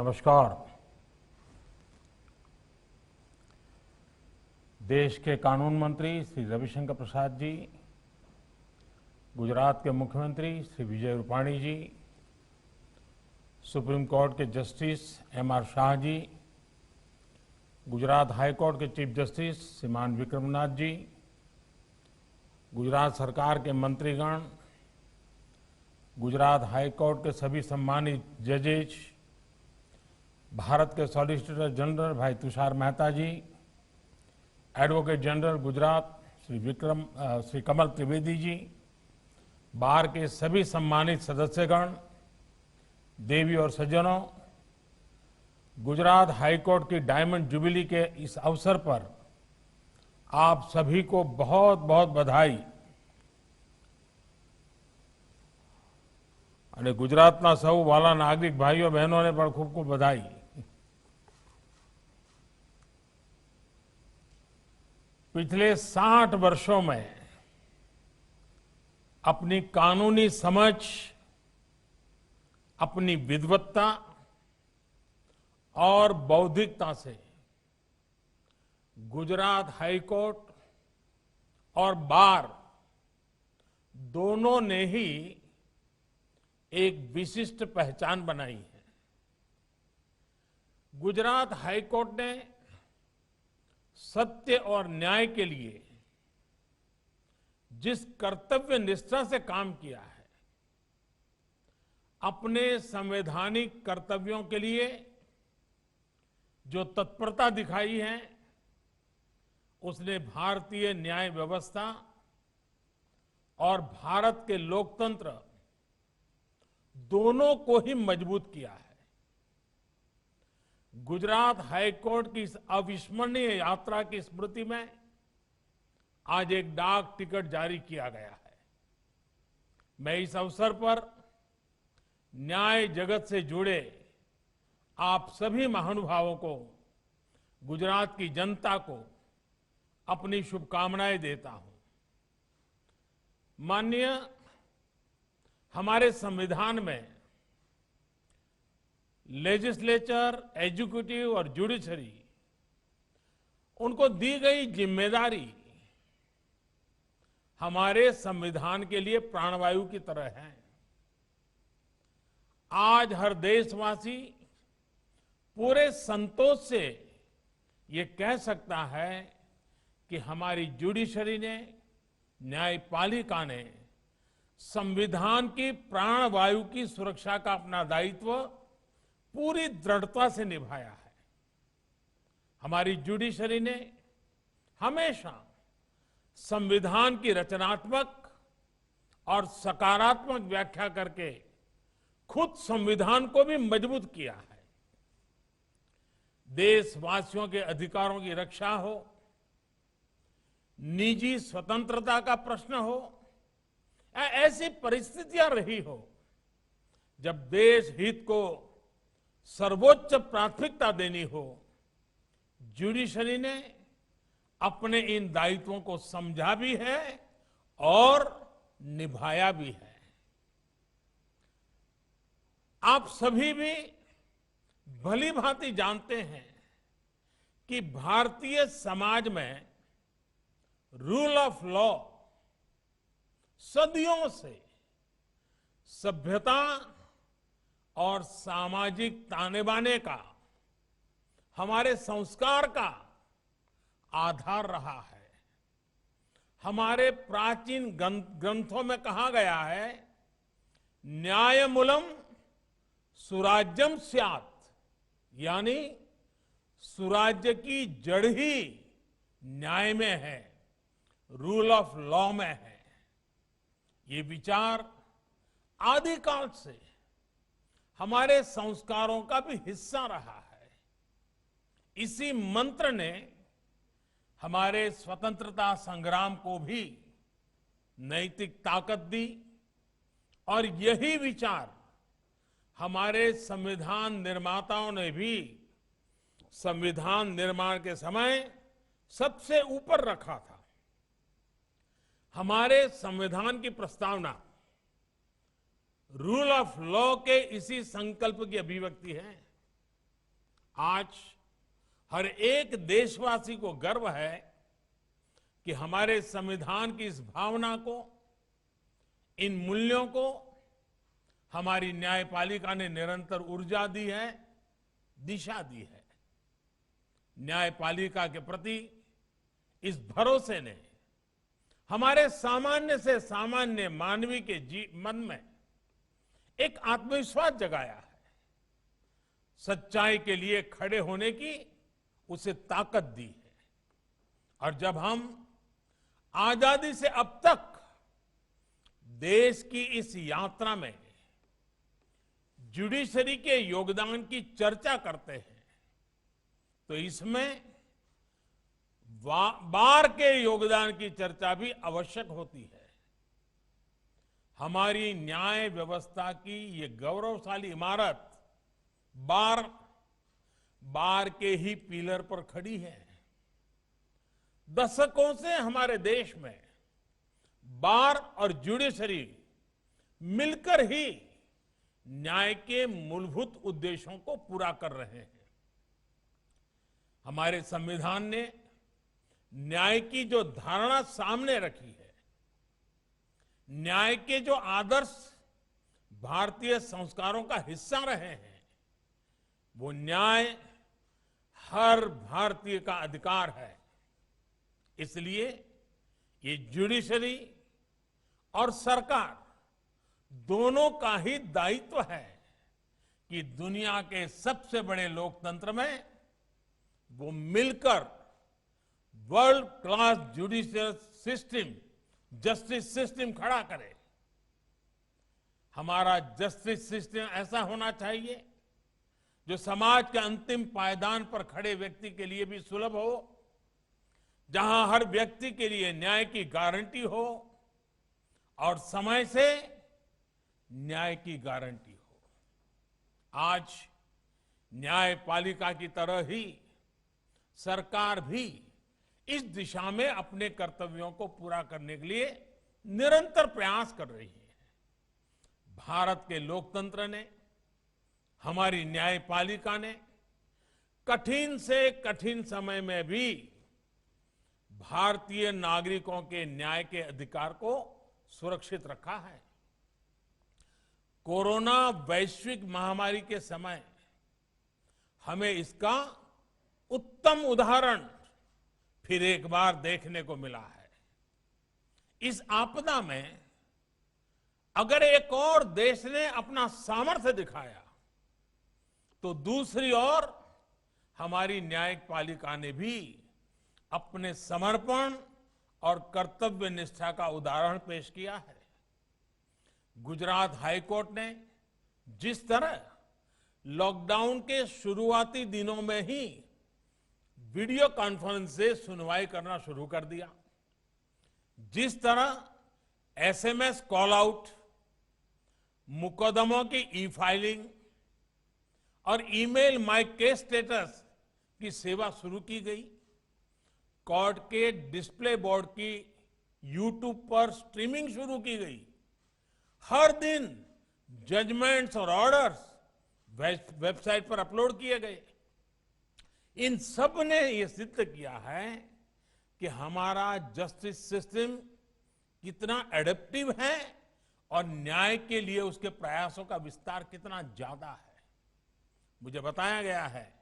नमस्कार। देश के कानून मंत्री श्री रविशंकर प्रसाद जी, गुजरात के मुख्यमंत्री श्री विजय रूपाणी जी, सुप्रीम कोर्ट के justice MR. Shah ji, Gujarat high court के चीफ जस्टिस श्रीमान विक्रमनाथ जी, गुजरात सरकार के मंत्रीगण, गुजरात हाई कोर्ट के सभी सम्मानित जजेज, भारत के सॉलिसिटर जनरल भाई तुषार मेहता जी, एडवोकेट जनरल गुजरात श्री कमल त्रिवेदी जी, बार के सभी सम्मानित सदस्यगण, देवी और सज्जनों, गुजरात हाई कोर्ट की डायमंड जुबिली के इस अवसर पर आप सभी को बहुत बहुत बधाई। અને ગુજરાતના સૌ વાલા નાગરિક ભાઈઓ બહેનોને પણ ખૂબ ખૂબ બધાઈ। पिछले 60 वर्षों में अपनी कानूनी समझ, अपनी विद्वत्ता और बौद्धिकता से गुजरात हाई कोर्ट और बार दोनों ने ही एक विशिष्ट पहचान बनाई है। गुजरात हाई कोर्ट ने सत्य और न्याय के लिए जिस कर्तव्य निष्ठा से काम किया है, अपने संवैधानिक कर्तव्यों के लिए जो तत्परता दिखाई है, उसने भारतीय न्याय व्यवस्था और भारत के लोकतंत्र दोनों को ही मजबूत किया है। गुजरात हाई कोर्ट की इस अविस्मरणीय यात्रा की स्मृति में आज एक डाक टिकट जारी किया गया है। मैं इस अवसर पर न्याय जगत से जुड़े आप सभी महानुभावों को, गुजरात की जनता को अपनी शुभकामनाएं देता हूं। माननीय हमारे संविधान में लेजिस्लेचर, एग्जीक्यूटिव और जुडिशरी, उनको दी गई जिम्मेदारी हमारे संविधान के लिए प्राणवायु की तरह है। आज हर देशवासी पूरे संतोष से ये कह सकता है कि हमारी जुडिशरी ने, न्यायपालिका ने संविधान की प्राणवायु की सुरक्षा का अपना दायित्व पूरी दृढ़ता से निभाया है। हमारी जुडिशरी ने हमेशा संविधान की रचनात्मक और सकारात्मक व्याख्या करके खुद संविधान को भी मजबूत किया है। देशवासियों के अधिकारों की रक्षा हो, निजी स्वतंत्रता का प्रश्न हो, ऐसी परिस्थितियां रही हो जब देश हित को सर्वोच्च प्राथमिकता देनी हो, जुडिशरी ने अपने इन दायित्वों को समझा भी है और निभाया भी है। आप सभी भी भली भांति जानते हैं कि भारतीय समाज में रूल ऑफ लॉ सदियों से सभ्यता और सामाजिक ताने बाने का, हमारे संस्कार का आधार रहा है। हमारे प्राचीन ग्रंथों में कहा गया है, न्यायमूलम सुराज्यम स्यात्, यानी सुराज्य की जड़ ही न्याय में है, रूल ऑफ लॉ में है। ये विचार आदिकाल से हमारे संस्कारों का भी हिस्सा रहा है। इसी मंत्र ने हमारे स्वतंत्रता संग्राम को भी नैतिक ताकत दी और यही विचार हमारे संविधान निर्माताओं ने भी संविधान निर्माण के समय सबसे ऊपर रखा था। हमारे संविधान की प्रस्तावना रूल ऑफ लॉ के इसी संकल्प की अभिव्यक्ति है। आज हर एक देशवासी को गर्व है कि हमारे संविधान की इस भावना को, इन मूल्यों को हमारी न्यायपालिका ने निरंतर ऊर्जा दी है, दिशा दी है। न्यायपालिका के प्रति इस भरोसे ने हमारे सामान्य से सामान्य मानवी के मन में एक आत्मविश्वास जगाया है, सच्चाई के लिए खड़े होने की उसे ताकत दी है। और जब हम आजादी से अब तक देश की इस यात्रा में जुडिशरी के योगदान की चर्चा करते हैं तो इसमें बार के योगदान की चर्चा भी आवश्यक होती है। हमारी न्याय व्यवस्था की ये गौरवशाली इमारत बार के ही पिलर पर खड़ी है। दशकों से हमारे देश में बार और जुडिशरी मिलकर ही न्याय के मूलभूत उद्देश्यों को पूरा कर रहे हैं। हमारे संविधान ने न्याय की जो धारणा सामने रखी है, न्याय के जो आदर्श भारतीय संस्कारों का हिस्सा रहे हैं, वो न्याय हर भारतीय का अधिकार है। इसलिए ये जुडिशरी और सरकार दोनों का ही दायित्व है कि दुनिया के सबसे बड़े लोकतंत्र में वो मिलकर world class judicial system, justice system खड़ा करे। हमारा जस्टिस सिस्टम ऐसा होना चाहिए जो समाज के अंतिम पायदान पर खड़े व्यक्ति के लिए भी सुलभ हो, जहां हर व्यक्ति के लिए न्याय की गारंटी हो और समय से न्याय की गारंटी हो। आज न्यायपालिका की तरह ही सरकार भी इस दिशा में अपने कर्तव्यों को पूरा करने के लिए निरंतर प्रयास कर रही है। भारत के लोकतंत्र ने, हमारी न्यायपालिका ने कठिन से कठिन समय में भी भारतीय नागरिकों के न्याय के अधिकार को सुरक्षित रखा है। कोरोना वैश्विक महामारी के समय हमें इसका उत्तम उदाहरण फिर एक बार देखने को मिला है। इस आपदा में अगर एक और देश ने अपना सामर्थ्य दिखाया तो दूसरी ओर हमारी न्यायपालिका ने भी अपने समर्पण और कर्तव्य निष्ठा का उदाहरण पेश किया है। गुजरात हाईकोर्ट ने जिस तरह लॉकडाउन के शुरुआती दिनों में ही वीडियो कॉन्फ्रेंस से सुनवाई करना शुरू कर दिया, जिस तरह एसएमएस कॉल आउट, मुकदमों की ई फाइलिंग और ईमेल माय केस स्टेटस की सेवा शुरू की गई, कोर्ट के डिस्प्ले बोर्ड की यूट्यूब पर स्ट्रीमिंग शुरू की गई, हर दिन जजमेंट्स और ऑर्डर्स वेबसाइट पर अपलोड किए गए। इन सब ने यह सिद्ध किया है कि हमारा जस्टिस सिस्टम कितना एडेप्टिव है और न्याय के लिए उसके प्रयासों का विस्तार कितना ज्यादा है। मुझे बताया गया है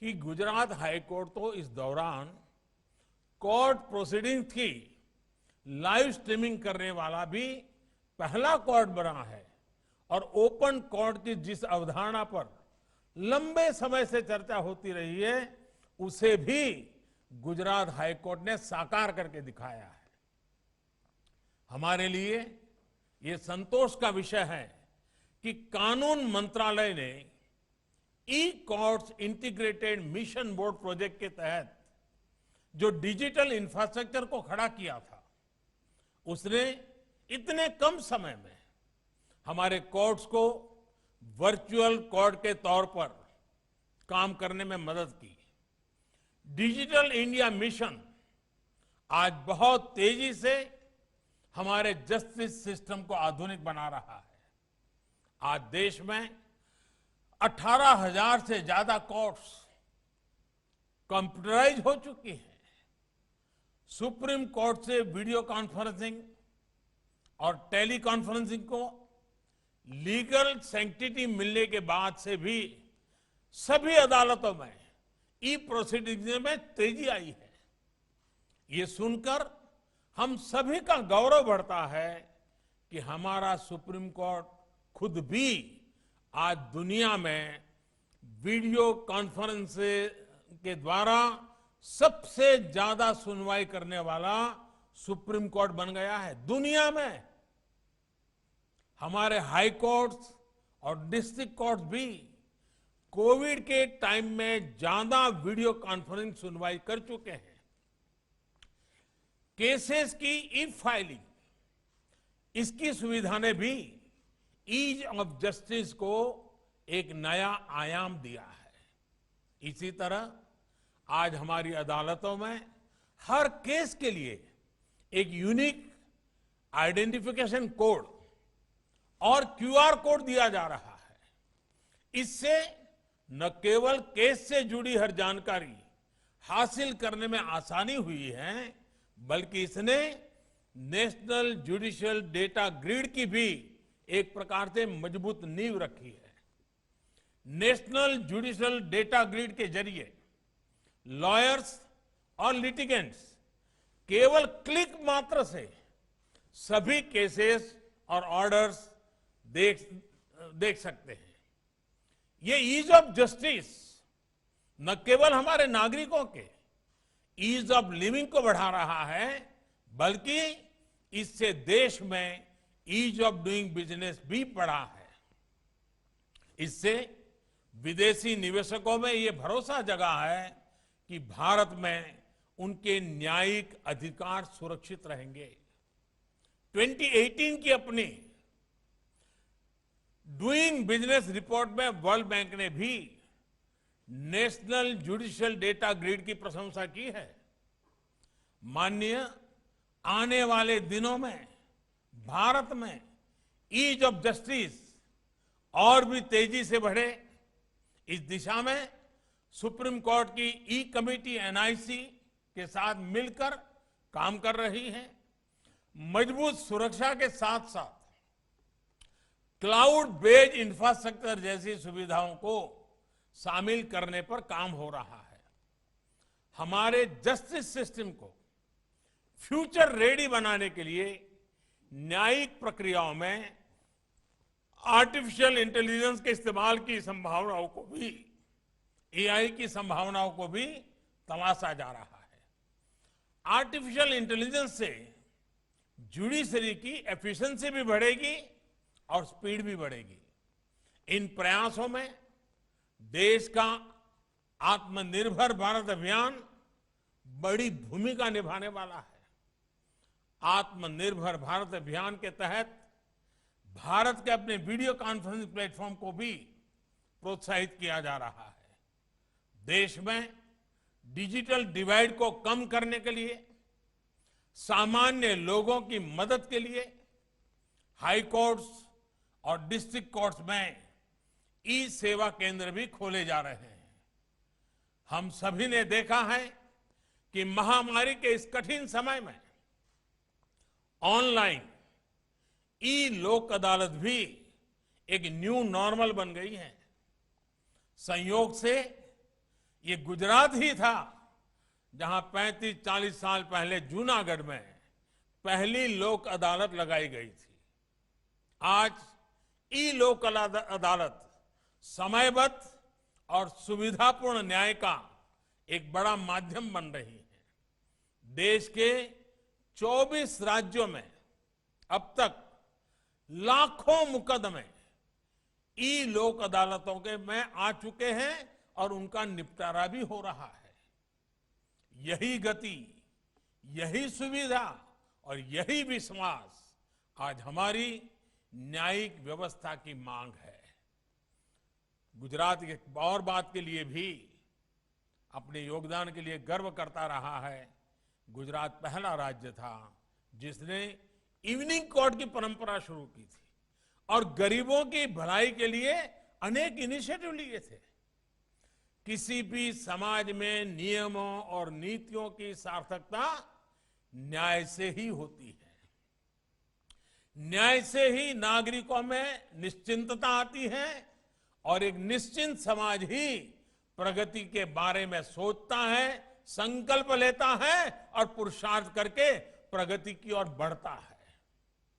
कि गुजरात हाईकोर्ट तो इस दौरान कोर्ट प्रोसीडिंग्स की लाइव स्ट्रीमिंग करने वाला भी पहला कोर्ट बना है और ओपन कोर्ट की जिस अवधारणा पर लंबे समय से चर्चा होती रही है उसे भी गुजरात हाईकोर्ट ने साकार करके दिखाया है। हमारे लिए ये संतोष का विषय है कि कानून मंत्रालय ने e courts integrated mission board project के तहत जो डिजिटल इंफ्रास्ट्रक्चर को खड़ा किया था, उसने इतने कम समय में हमारे कोर्ट्स को वर्चुअल कोर्ट के तौर पर काम करने में मदद की। डिजिटल इंडिया मिशन आज बहुत तेजी से हमारे जस्टिस सिस्टम को आधुनिक बना रहा है। आज देश में 18,000 से ज्यादा कोर्ट्स कंप्यूटराइज हो चुकी हैं। सुप्रीम कोर्ट से वीडियो कॉन्फ्रेंसिंग और टेली कॉन्फ्रेंसिंग को लीगल सैंक्टिटी मिलने के बाद से भी सभी अदालतों में ई प्रोसीडिंग्स में तेजी आई है। ये सुनकर हम सभी का गौरव बढ़ता है कि हमारा सुप्रीम कोर्ट खुद भी आज दुनिया में वीडियो कॉन्फ्रेंस के द्वारा सबसे ज्यादा सुनवाई करने वाला सुप्रीम कोर्ट बन गया है दुनिया में। हमारे हाई कोर्ट्स और डिस्ट्रिक्ट कोर्ट्स भी कोविड के टाइम में ज्यादा वीडियो कॉन्फ्रेंसिंग सुनवाई कर चुके हैं। केसेस की ई फाइलिंग इसकी सुविधा ने भी ईज ऑफ जस्टिस को एक नया आयाम दिया है। इसी तरह आज हमारी अदालतों में हर केस के लिए एक यूनिक आइडेंटिफिकेशन कोड और क्यूआर कोड दिया जा रहा है। इससे न केवल केस से जुड़ी हर जानकारी हासिल करने में आसानी हुई है, बल्कि इसने नेशनल जुडिशियल डेटा ग्रिड की भी एक प्रकार से मजबूत नींव रखी है। नेशनल जुडिशियल डेटा ग्रिड के जरिए लॉयर्स और लिटिगेंट्स केवल क्लिक मात्र से सभी केसेस और ऑर्डर्स देख सकते हैं। ये ईज ऑफ जस्टिस न केवल हमारे नागरिकों के ईज ऑफ लिविंग को बढ़ा रहा है, बल्कि इससे देश में ईज ऑफ डूइंग बिजनेस भी बढ़ा है। इससे विदेशी निवेशकों में ये भरोसा जगा है कि भारत में उनके न्यायिक अधिकार सुरक्षित रहेंगे। 2018 की अपनी डूइंग बिजनेस रिपोर्ट में वर्ल्ड बैंक ने भी नेशनल जुडिशियल डेटा ग्रिड की प्रशंसा की है। माननीय, आने वाले दिनों में भारत में ईज ऑफ जस्टिस और भी तेजी से बढ़े, इस दिशा में सुप्रीम कोर्ट की ई कमेटी एनआईसी के साथ मिलकर काम कर रही है। मजबूत सुरक्षा के साथ साथ क्लाउड बेस्ड इंफ्रास्ट्रक्चर जैसी सुविधाओं को शामिल करने पर काम हो रहा है। हमारे जस्टिस सिस्टम को फ्यूचर रेडी बनाने के लिए न्यायिक प्रक्रियाओं में आर्टिफिशियल इंटेलिजेंस के इस्तेमाल की संभावनाओं को भी, एआई की संभावनाओं को भी तलाशा जा रहा है। आर्टिफिशियल इंटेलिजेंस से जुडिशरी की एफिशिएंसी भी बढ़ेगी और स्पीड भी बढ़ेगी। इन प्रयासों में देश का आत्मनिर्भर भारत अभियान बड़ी भूमिका निभाने वाला है। आत्मनिर्भर भारत अभियान के तहत भारत के अपने वीडियो कॉन्फ्रेंसिंग प्लेटफॉर्म को भी प्रोत्साहित किया जा रहा है। देश में डिजिटल डिवाइड को कम करने के लिए, सामान्य लोगों की मदद के लिए हाई कोर्ट्स और डिस्ट्रिक्ट कोर्ट्स में ई सेवा केंद्र भी खोले जा रहे हैं। हम सभी ने देखा है कि महामारी के इस कठिन समय में ऑनलाइन ई लोक अदालत भी एक न्यू नॉर्मल बन गई है। संयोग से ये गुजरात ही था जहां 35-40 साल पहले जूनागढ़ में पहली लोक अदालत लगाई गई थी। आज ई लोक अदालत समयबद्ध और सुविधापूर्ण न्याय का एक बड़ा माध्यम बन रही है। देश के 24 राज्यों में अब तक लाखों मुकदमे ई लोक अदालतों के में आ चुके हैं और उनका निपटारा भी हो रहा है। यही गति, यही सुविधा और यही विश्वास आज हमारी न्यायिक व्यवस्था की मांग है। गुजरात एक और बात के लिए भी अपने योगदान के लिए गर्व करता रहा है। गुजरात पहला राज्य था जिसने इवनिंग कोर्ट की परंपरा शुरू की थी और गरीबों की भलाई के लिए अनेक इनिशिएटिव लिए थे। किसी भी समाज में नियमों और नीतियों की सार्थकता न्याय से ही होती है। न्याय से ही नागरिकों में निश्चिंतता आती है और एक निश्चिंत समाज ही प्रगति के बारे में सोचता है, संकल्प लेता है और पुरुषार्थ करके प्रगति की ओर बढ़ता है।